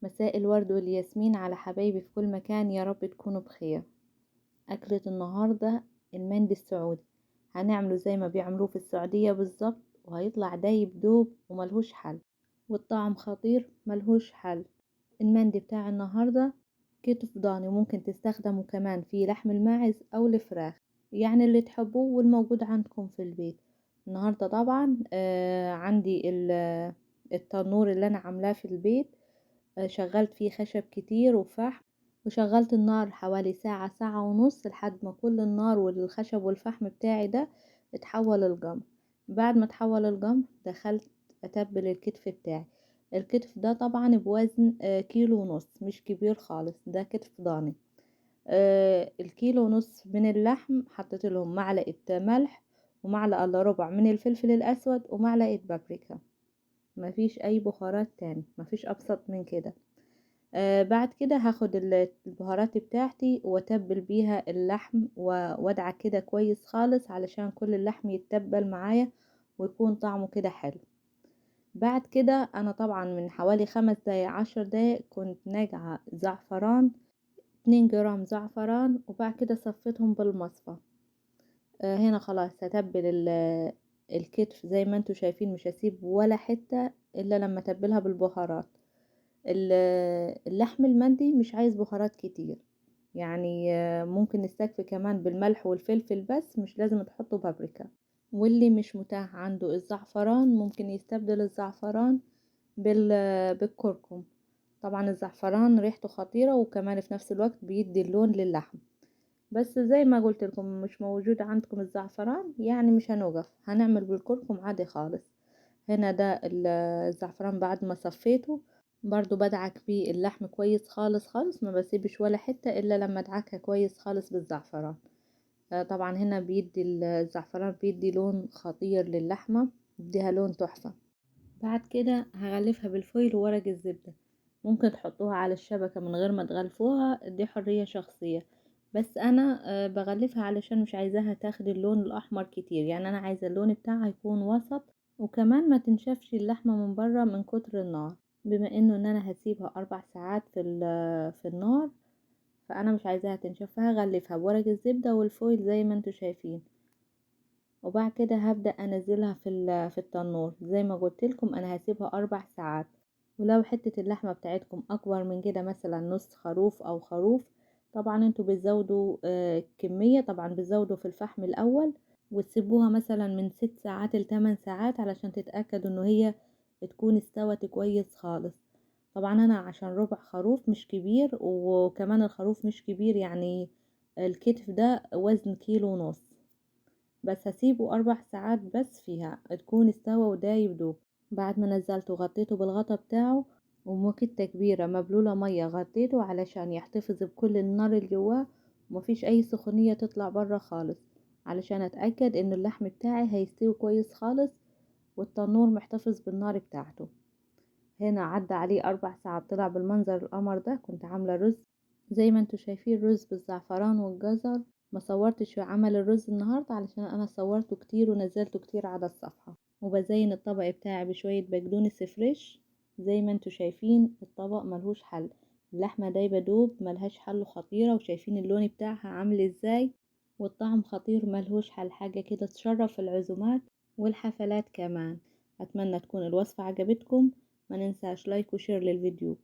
مساء الورد والياسمين على حبايبي في كل مكان، يا رب تكونوا بخير. أكلة النهاردة المندي السعودي، هنعمله زي ما بيعملوه في السعودية بالظبط، وهيطلع دايب دوب وملهوش حل، والطعم خطير ملهوش حل. المندي بتاع النهاردة كتف ضاني، وممكن تستخدموا كمان في لحم الماعز أو الفراخ، يعني اللي تحبوه والموجود عندكم في البيت. النهاردة طبعا عندي التنور اللي أنا عاملاه في البيت. شغلت فيه خشب كتير وفحم، وشغلت النار حوالي ساعة ساعة ونص لحد ما كل النار والخشب والفحم بتاعي ده اتحول الجمر. بعد ما اتحول الجمر دخلت اتبل الكتف بتاعي. الكتف ده طبعا بوزن كيلو ونص، مش كبير خالص، ده كتف ضاني. الكيلو ونص من اللحم حطيت لهم معلقة ملح، ومعلقة الا ربع من الفلفل الاسود، ومعلقة بابريكا. مفيش اي بهارات تاني، مفيش ابسط من كده. بعد كده هاخد البهارات بتاعتي واتبل بيها اللحم وادعك كده كويس خالص علشان كل اللحم يتبل معايا ويكون طعمه كده حلو. بعد كده انا طبعا من حوالي 5 دقايق 10 دقايق كنت ناقعة زعفران، 2 جرام زعفران، وبعد كده صفيتهم بالمصفى. هنا خلاص هتبل الكتف زي ما انتوا شايفين، مش هسيب ولا حتة الا لما اتبلها بالبهارات. اللحم المندي مش عايز بهارات كتير، يعني ممكن نستكفي كمان بالملح والفلفل بس، مش لازم تحطوا بابريكا. واللي مش متاح عنده الزعفران ممكن يستبدل الزعفران بالكركم. طبعا الزعفران ريحته خطيرة، وكمان في نفس الوقت بيدي اللون للحم. بس زي ما قلت لكم مش موجود عندكم الزعفران، يعني مش هنوقف، هنعمل بالكركم عادي خالص. هنا ده الزعفران بعد ما صفيته برضو بدعك بيه اللحم كويس خالص خالص، ما بسيبش ولا حتة الا لما ادعكها كويس خالص بالزعفران. طبعا هنا بيدي الزعفران بيدي لون خطير للحمة، بيديها لون تحفة. بعد كده هغلفها بالفويل وورق الزبدة. ممكن تحطوها على الشبكة من غير ما تغلفوها، دي حرية شخصية. بس انا بغلفها علشان مش عايزاها تاخد اللون الاحمر كتير، يعني انا عايزة اللون بتاعها يكون وسط، وكمان ما تنشفش اللحمة من بره من كتر النار. بما انه ان انا هسيبها 4 ساعات في النار، فانا مش عايزاها تنشف، فهغلفها بورق الزبدة والفويل زي ما انتوا شايفين. وبعد كده هبدأ انزلها في التنور. زي ما قلت لكم انا هسيبها 4 ساعات. ولو حتة اللحمة بتاعتكم اكبر من كده، مثلا نص خروف او خروف، طبعا انتوا بتزودوا كمية، طبعا بتزودوا في الفحم الاول، وتسيبوها مثلا من 6 ساعات ل8 ساعات علشان تتأكدوا انه هي تكون استوت كويس خالص. طبعا انا عشان ربع خروف مش كبير، وكمان الخروف مش كبير، يعني الكتف ده وزن كيلو ونص، بس هسيبه 4 ساعات بس فيها تكون استوى ودايب دوب. بعد ما نزلته غطيته بالغطا بتاعه، وموكتة كبيرة مبلولة مية غطيته علشان يحتفظ بكل النار اللي جواه، ومفيش اي سخونية تطلع برا خالص، علشان اتأكد ان اللحم بتاعي هيستوي كويس خالص والتنور محتفظ بالنار بتاعته. هنا عدى عليه 4 ساعات، طلع بالمنظر القمر ده. كنت عاملة رز زي ما انتوا شايفين، رز بالزعفران والجزر. ما صورتش عمل الرز النهاردة علشان انا صورته كتير ونزلته كتير على الصفحة. وبزين الطبق بتاعي بشوية بقدونس فريش. زي ما انتوا شايفين الطبق ملهوش حل، اللحمة دايبة دوب ملهاش حل، خطيرة. وشايفين اللون بتاعها عامل ازاي، والطعم خطير ملهوش حل، حاجة كده تشرف العزومات والحفلات كمان. اتمنى تكون الوصفة عجبتكم. ما ننساش لايك وشير للفيديو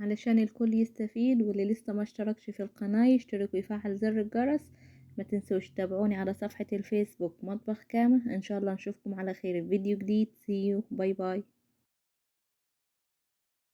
علشان الكل يستفيد، واللي لسه ما اشتركش في القناة يشترك ويفعل زر الجرس. ما تنسوش تتابعوني على صفحة الفيسبوك مطبخ كامل. ان شاء الله نشوفكم على خير في فيديو جديد. See you. باي باي.